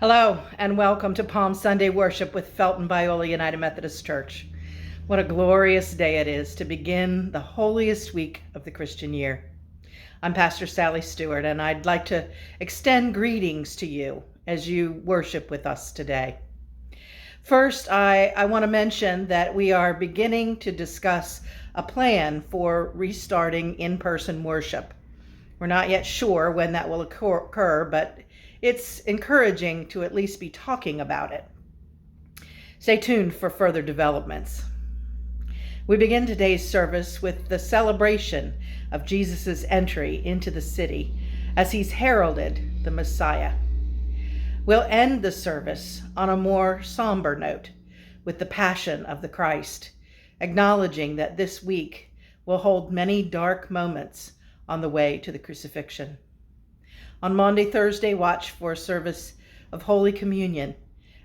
Hello, and welcome to Palm Sunday worship with Felton, Viola United Methodist Church. What a glorious day it is to begin the holiest week of the Christian year. I'm Pastor Sally Stewart, and I'd like to extend greetings to you as you worship with us today. First, I want to mention that we are beginning to discuss a plan for restarting in-person worship. We're not yet sure when that will occur, but it's encouraging to at least be talking about it. Stay tuned for further developments. We begin today's service with the celebration of Jesus' entry into the city as he's heralded the Messiah. We'll end the service on a more somber note with the Passion of the Christ, acknowledging that this week will hold many dark moments on the way to the crucifixion. On Maundy Thursday, watch for a service of Holy Communion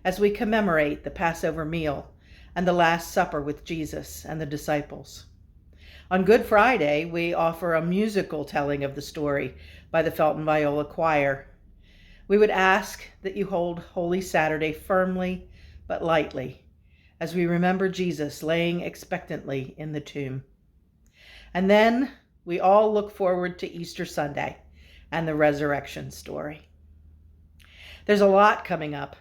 as we commemorate the Passover meal and the Last Supper with Jesus and the disciples. On Good Friday, we offer a musical telling of the story by the Felton Viola Choir. We would ask that you hold Holy Saturday firmly but lightly as we remember Jesus laying expectantly in the tomb. And then we all look forward to Easter Sunday and the resurrection story. There's a lot coming up,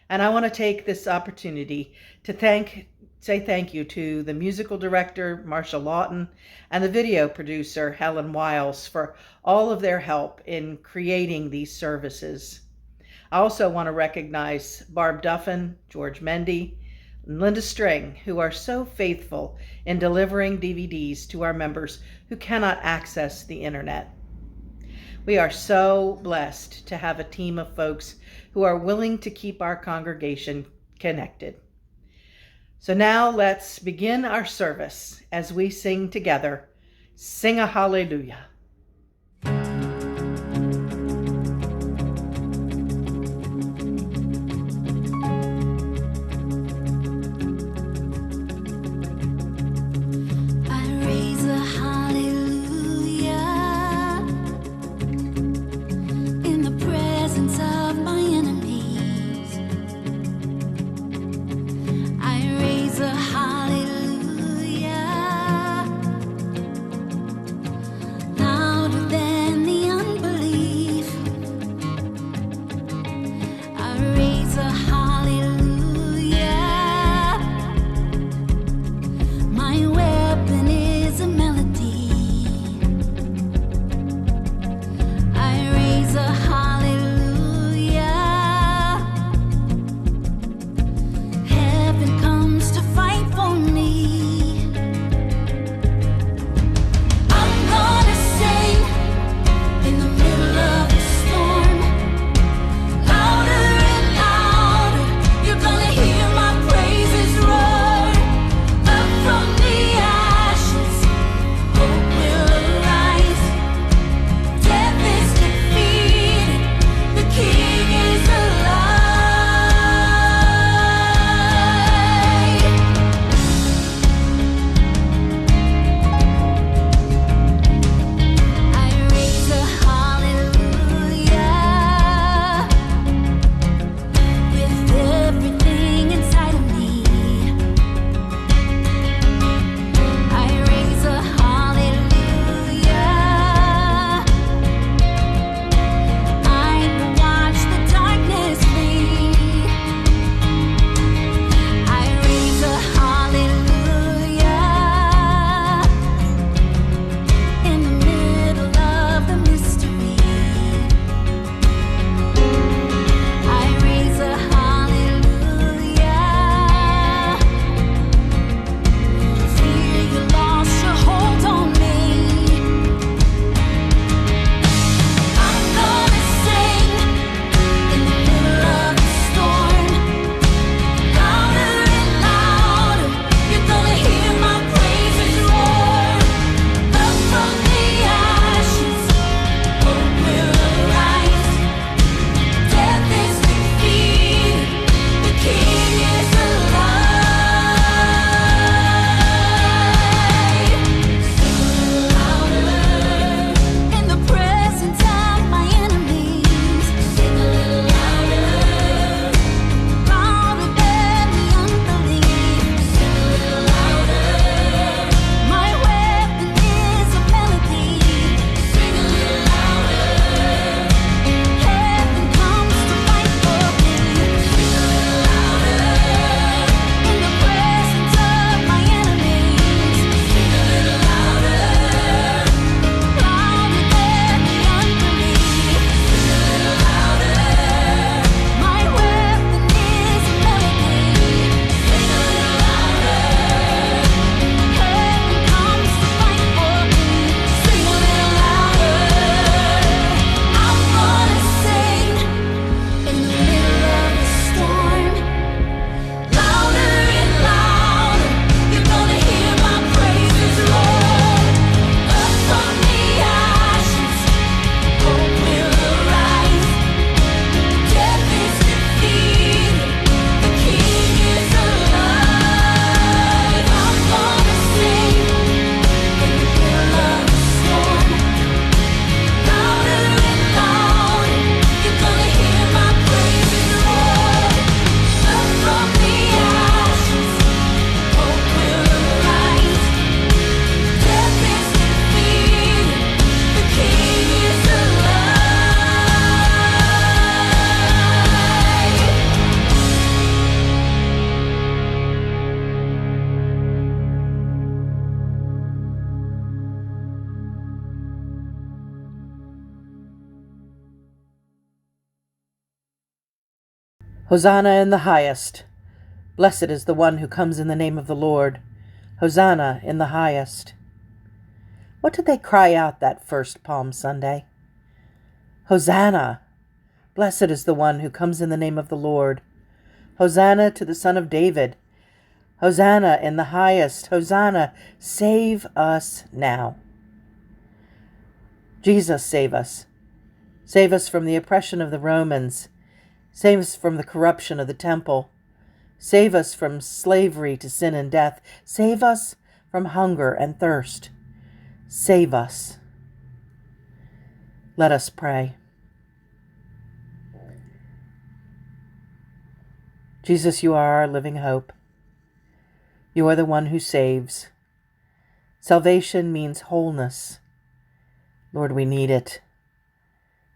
and I want to take this opportunity to say thank you to the musical director, Marcia Lawton, and the video producer, Helen Wiles, for all of their help in creating these services. I also want to recognize Barb Duffin, George Mendy, and Linda String, who are so faithful in delivering DVDs to our members who cannot access the internet. We are so blessed to have a team of folks who are willing to keep our congregation connected. So now let's begin our service as we sing together, Sing a Hallelujah. Hallelujah. Hosanna in the highest. Blessed is the one who comes in the name of the Lord. Hosanna in the highest. What did they cry out that first Palm Sunday? Hosanna! Blessed is the one who comes in the name of the Lord. Hosanna to the Son of David. Hosanna in the highest. Hosanna, save us now. Jesus, save us. Save us from the oppression of the Romans. Save us from the corruption of the temple. Save us from slavery to sin and death. Save us from hunger and thirst. Save us. Let us pray. Jesus, you are our living hope. You are the one who saves. Salvation means wholeness. Lord, we need it.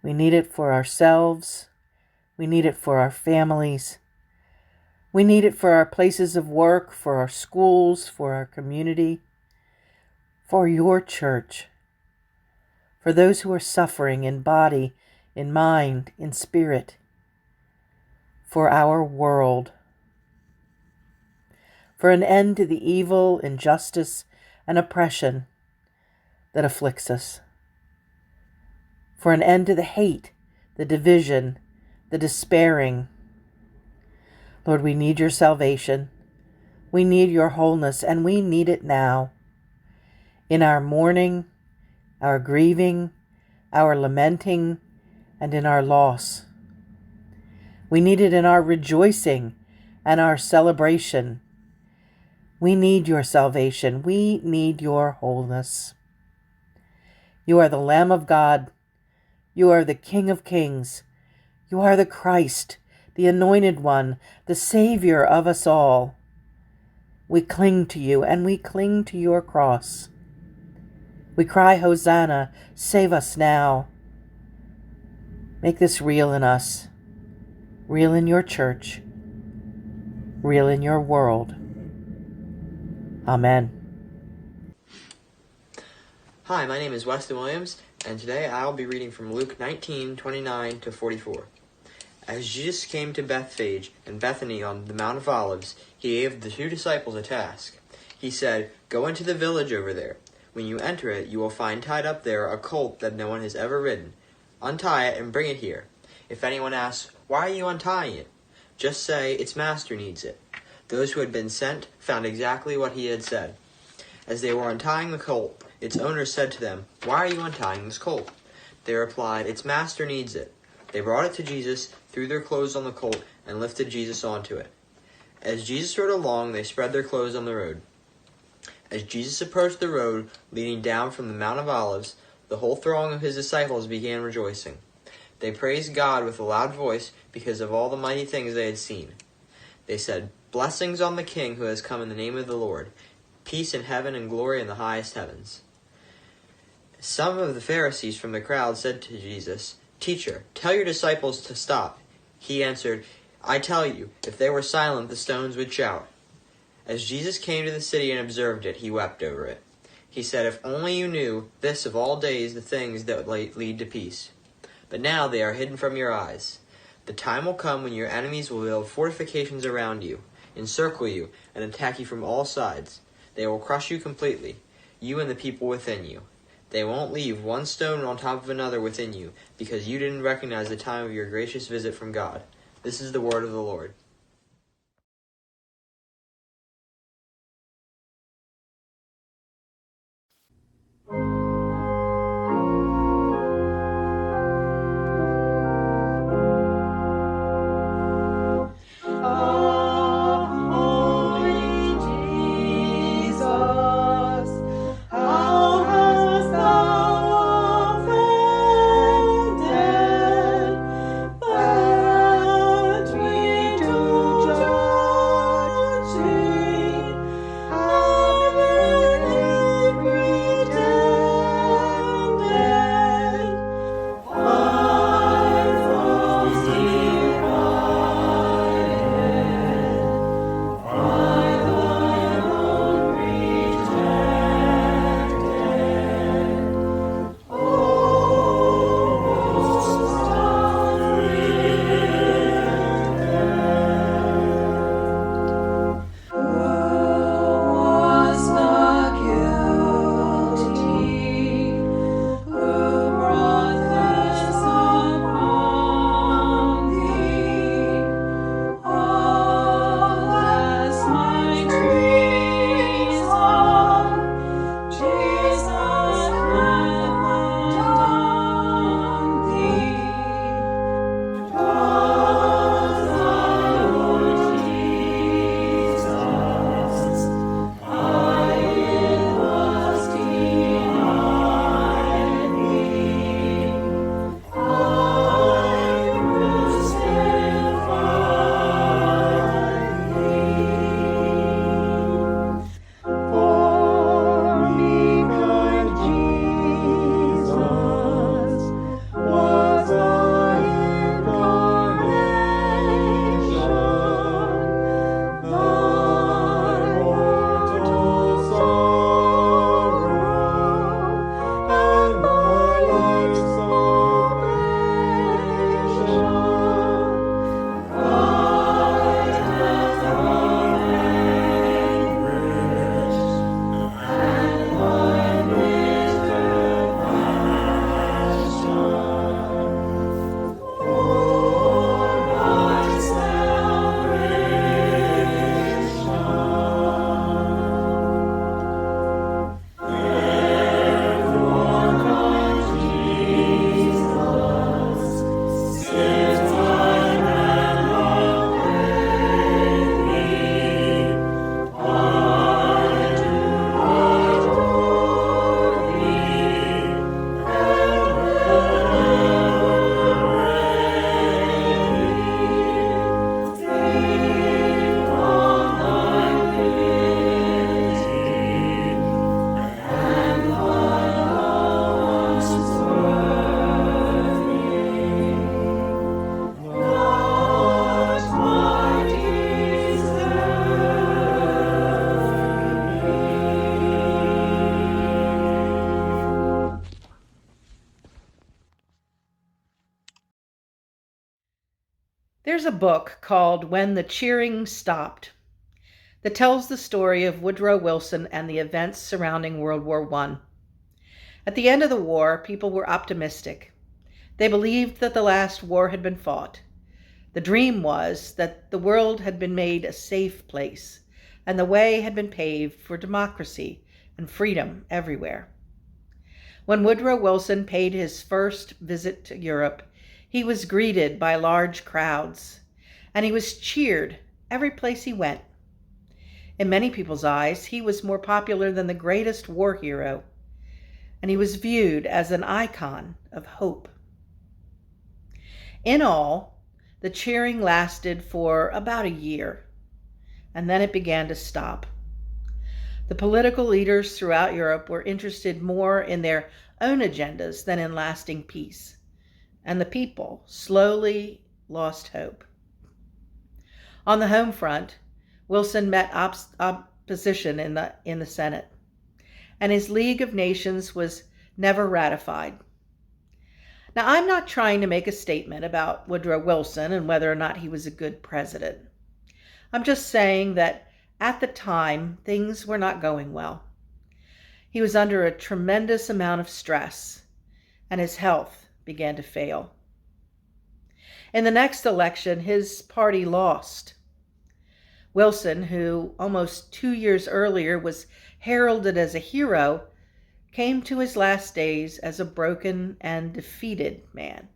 We need it for ourselves. We need it for our families. We need it for our places of work, for our schools, for our community, for your church, for those who are suffering in body, in mind, in spirit, for our world, for an end to the evil, injustice, and oppression that afflicts us, for an end to the hate, the division, the despairing. Lord, we need your salvation. We need your wholeness, and we need it now. In our mourning, our grieving, our lamenting, and in our loss. We need it in our rejoicing and our celebration. We need your salvation. We need your wholeness. You are the Lamb of God. You are the King of Kings. You are the Christ, the Anointed One, the Savior of us all. We cling to you, and we cling to your cross. We cry, Hosanna, save us now. Make this real in us, real in your church, real in your world. Amen. Hi, my name is Weston Williams, and today I'll be reading from Luke 19:29-44. As Jesus came to Bethphage and Bethany on the Mount of Olives, he gave the 2 disciples a task. He said, "Go into the village over there. When you enter it, you will find tied up there a colt that no one has ever ridden. Untie it and bring it here. If anyone asks, 'Why are you untying it?' just say, 'Its master needs it.'" Those who had been sent found exactly what he had said. As they were untying the colt, its owner said to them, "Why are you untying this colt?" They replied, "Its master needs it." They brought it to Jesus, threw their clothes on the colt, and lifted Jesus onto it. As Jesus rode along, they spread their clothes on the road. As Jesus approached the road leading down from the Mount of Olives, the whole throng of his disciples began rejoicing. They praised God with a loud voice because of all the mighty things they had seen. They said, "Blessings on the King who has come in the name of the Lord. Peace in heaven and glory in the highest heavens." Some of the Pharisees from the crowd said to Jesus, "Teacher, tell your disciples to stop." He answered, "I tell you, if they were silent, the stones would shout." As Jesus came to the city and observed it, he wept over it. He said, "If only you knew this of all days the things that would lead to peace. But now they are hidden from your eyes. The time will come when your enemies will build fortifications around you, encircle you, and attack you from all sides. They will crush you completely, you and the people within you. They won't leave one stone on top of another within you, because you didn't recognize the time of your gracious visit from God." This is the word of the Lord. To There's a book called When the Cheering Stopped that tells the story of Woodrow Wilson and the events surrounding World War I. At the end of the war, people were optimistic. They believed that the last war had been fought. The dream was that the world had been made a safe place, and the way had been paved for democracy and freedom everywhere. When Woodrow Wilson paid his first visit to Europe, he was greeted by large crowds, and he was cheered every place he went. In many people's eyes, he was more popular than the greatest war hero, and he was viewed as an icon of hope. In all, the cheering lasted for about a year, and then it began to stop. The political leaders throughout Europe were interested more in their own agendas than in lasting peace, and the people slowly lost hope. On the home front, Wilson met opposition in the Senate, and his League of Nations was never ratified. Now, I'm not trying to make a statement about Woodrow Wilson and whether or not he was a good president. I'm just saying that at the time, things were not going well. He was under a tremendous amount of stress, and his health began to fail. In the next election, his party lost. Wilson, who almost 2 years earlier was heralded as a hero, came to his last days as a broken and defeated man.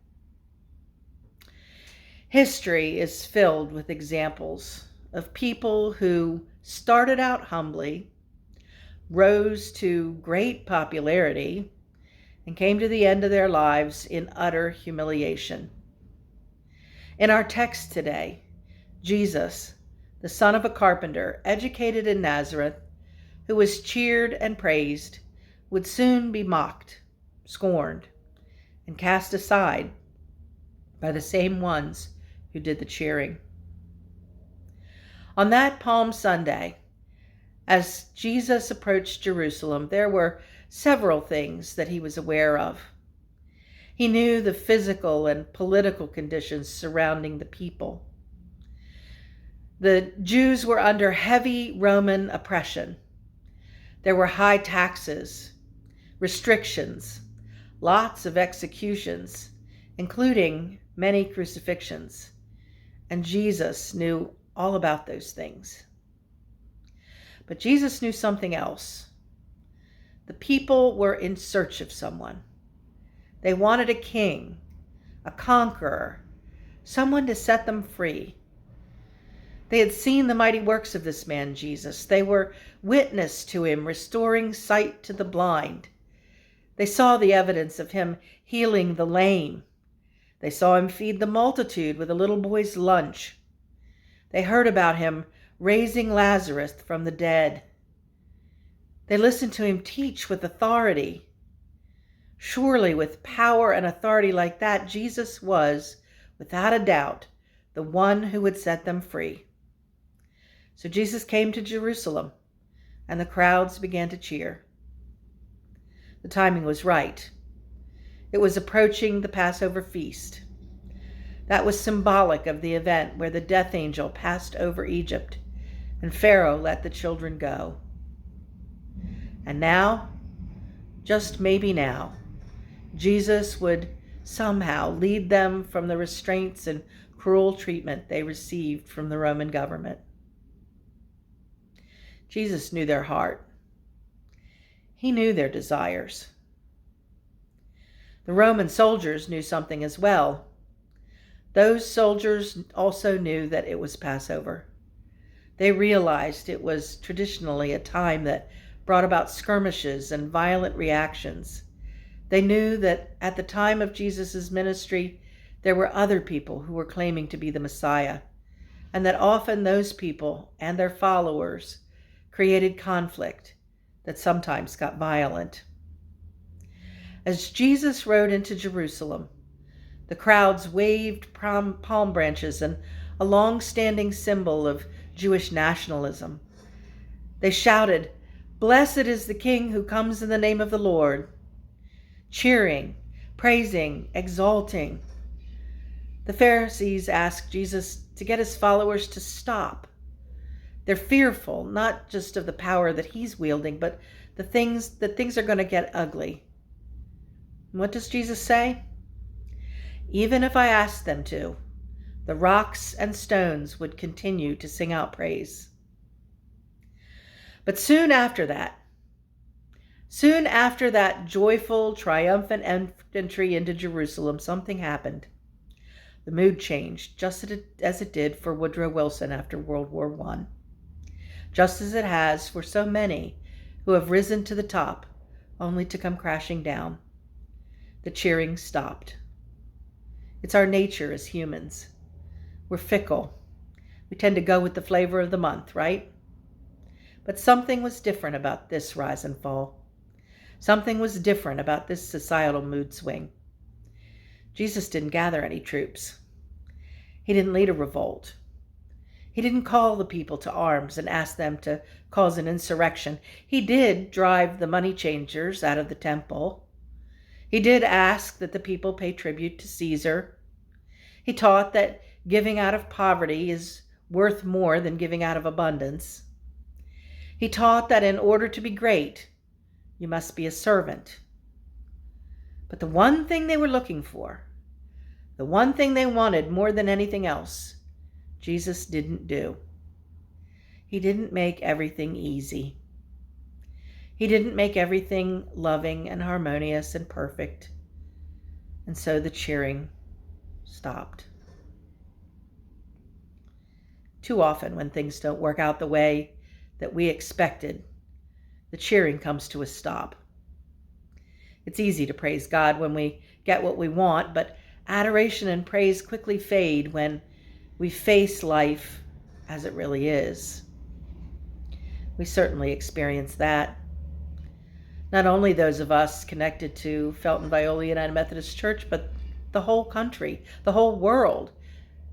History is filled with examples of people who started out humbly, rose to great popularity, and came to the end of their lives in utter humiliation. In our text today, Jesus, the son of a carpenter, educated in Nazareth, who was cheered and praised, would soon be mocked, scorned, and cast aside by the same ones who did the cheering. On that Palm Sunday, as Jesus approached Jerusalem, there were several things that he was aware of. He knew the physical and political conditions surrounding the people. The Jews were under heavy Roman oppression. There were high taxes, restrictions, lots of executions, including many crucifixions. And Jesus knew all about those things. But Jesus knew something else. The people were in search of someone. They wanted a king, a conqueror, someone to set them free. They had seen the mighty works of this man, Jesus. They were witness to him restoring sight to the blind. They saw the evidence of him healing the lame. They saw him feed the multitude with a little boy's lunch. They heard about him raising Lazarus from the dead. They listened to him teach with authority. Surely, with power and authority like that, Jesus was, without a doubt, the one who would set them free. So Jesus came to Jerusalem, and the crowds began to cheer. The timing was right. It was approaching the Passover feast. That was symbolic of the event where the death angel passed over Egypt, and Pharaoh let the children go. And now, just maybe now, Jesus would somehow lead them from the restraints and cruel treatment they received from the Roman government. Jesus knew their heart. He knew their desires. The Roman soldiers knew something as well. Those soldiers also knew that it was Passover. They realized it was traditionally a time that brought about skirmishes and violent reactions. They knew that at the time of Jesus' ministry, there were other people who were claiming to be the Messiah, and that often those people and their followers created conflict that sometimes got violent. As Jesus rode into Jerusalem, the crowds waved palm branches and a long-standing symbol of Jewish nationalism. They shouted, "Blessed is the King who comes in the name of the Lord," cheering, praising, exalting. The Pharisees ask Jesus to get his followers to stop. They're fearful, not just of the power that he's wielding, but that things are going to get ugly. And what does Jesus say? Even if I asked them to, the rocks and stones would continue to sing out praise. But soon after that joyful, triumphant entry into Jerusalem, something happened. The mood changed, just as it did for Woodrow Wilson after World War I, just as it has for so many who have risen to the top only to come crashing down. The cheering stopped. It's our nature as humans. We're fickle. We tend to go with the flavor of the month, right? But something was different about this rise and fall. Something was different about this societal mood swing. Jesus didn't gather any troops. He didn't lead a revolt. He didn't call the people to arms and ask them to cause an insurrection. He did drive the money changers out of the temple. He did ask that the people pay tribute to Caesar. He taught that giving out of poverty is worth more than giving out of abundance. He taught that in order to be great, you must be a servant. But the one thing they were looking for, the one thing they wanted more than anything else, Jesus didn't do. He didn't make everything easy. He didn't make everything loving and harmonious and perfect. And so the cheering stopped. Too often when things don't work out the way that we expected, the cheering comes to a stop. It's easy to praise God when we get what we want, but adoration and praise quickly fade when we face life as it really is. We certainly experience that. Not only those of us connected to Felton, Viola United Methodist Church, but the whole country, the whole world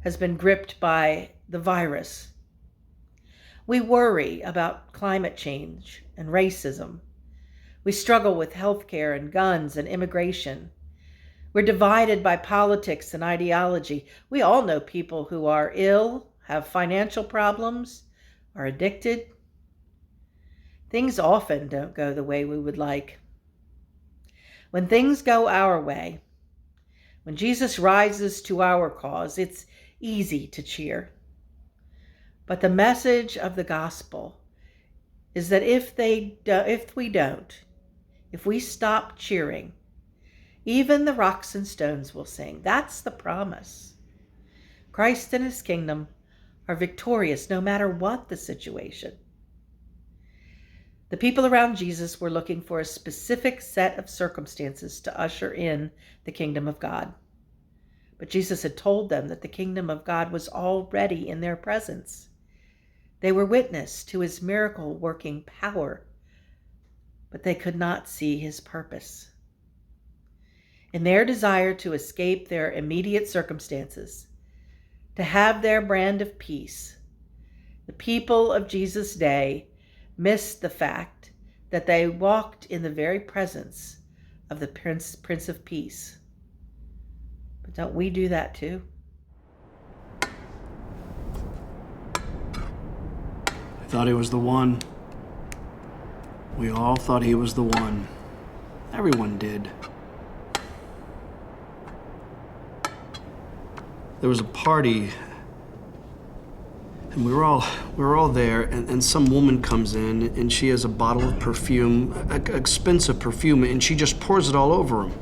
has been gripped by the virus. We worry about climate change and racism. We struggle with healthcare and guns and immigration. We're divided by politics and ideology. We all know people who are ill, have financial problems, are addicted. Things often don't go the way we would like. When things go our way, when Jesus rises to our cause, it's easy to cheer. But the message of the gospel is that if we stop cheering, even the rocks and stones will sing. That's the promise. Christ and his kingdom are victorious no matter what the situation. The people around Jesus were looking for a specific set of circumstances to usher in the kingdom of God. But Jesus had told them that the kingdom of God was already in their presence. They were witness to his miracle-working power, but they could not see his purpose. In their desire to escape their immediate circumstances, to have their brand of peace, the people of Jesus' day missed the fact that they walked in the very presence of the Prince of Peace. But don't we do that too? I thought he was the one. We all thought he was the one. Everyone did. There was a party, and we were all there, and some woman comes in, and she has a bottle of perfume, expensive perfume, and she just pours it all over him.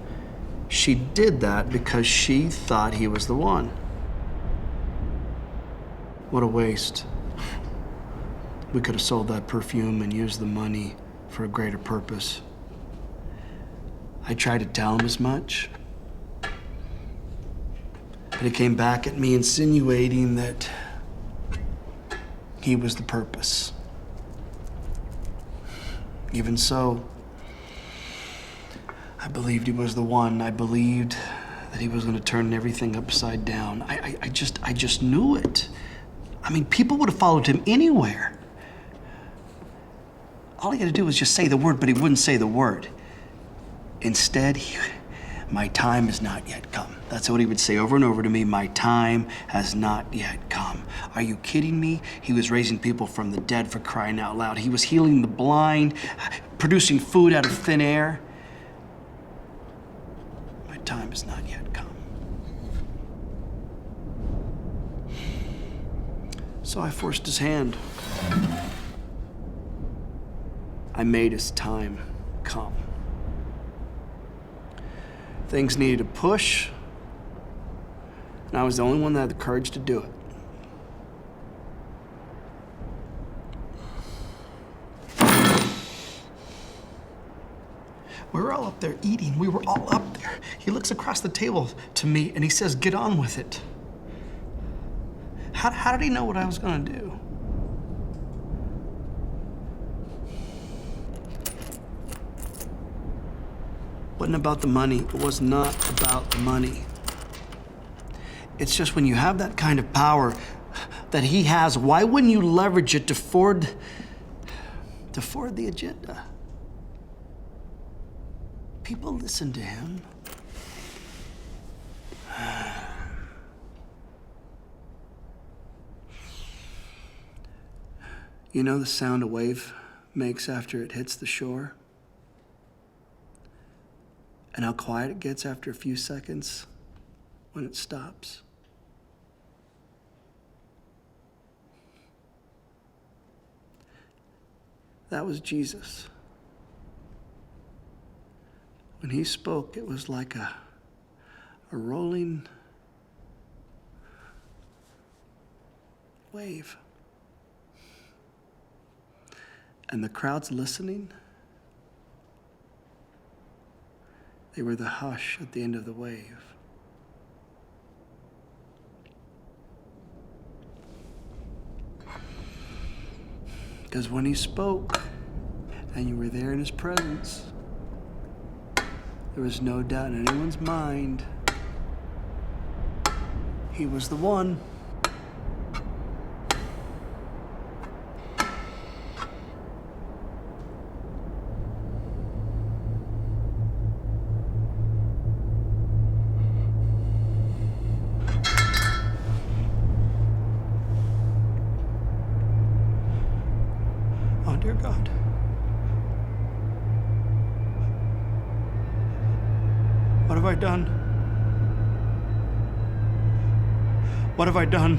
She did that because she thought he was the one. What a waste. We could have sold that perfume and used the money for a greater purpose. I tried to tell him as much, but he came back at me insinuating that he was the purpose. Even so, I believed he was the one. I believed that he was going to turn everything upside down. I just knew it. I mean, people would have followed him anywhere. All he had to do was just say the word, but he wouldn't say the word. Instead, my time has not yet come. That's what he would say over and over to me. My time has not yet come. Are you kidding me? He was raising people from the dead, for crying out loud. He was healing the blind, producing food out of thin air. My time has not yet come. So I forced his hand. I made his time come. Things needed a push, and I was the only one that had the courage to do it. We were all up there eating. We were all up there. He looks across the table to me and he says, "Get on with it." How did he know what I was going to do? It wasn't about the money. It was not about the money. It's just when you have that kind of power that he has, why wouldn't you leverage it to forward the agenda? People listen to him. You know the sound a wave makes after it hits the shore? And how quiet it gets after a few seconds when it stops? That was Jesus. When he spoke, it was like a rolling wave. And the crowds listening, they were the hush at the end of the wave. Because when he spoke and you were there in his presence, there was no doubt in anyone's mind he was the one. Oh, dear God. What have I done? What have I done?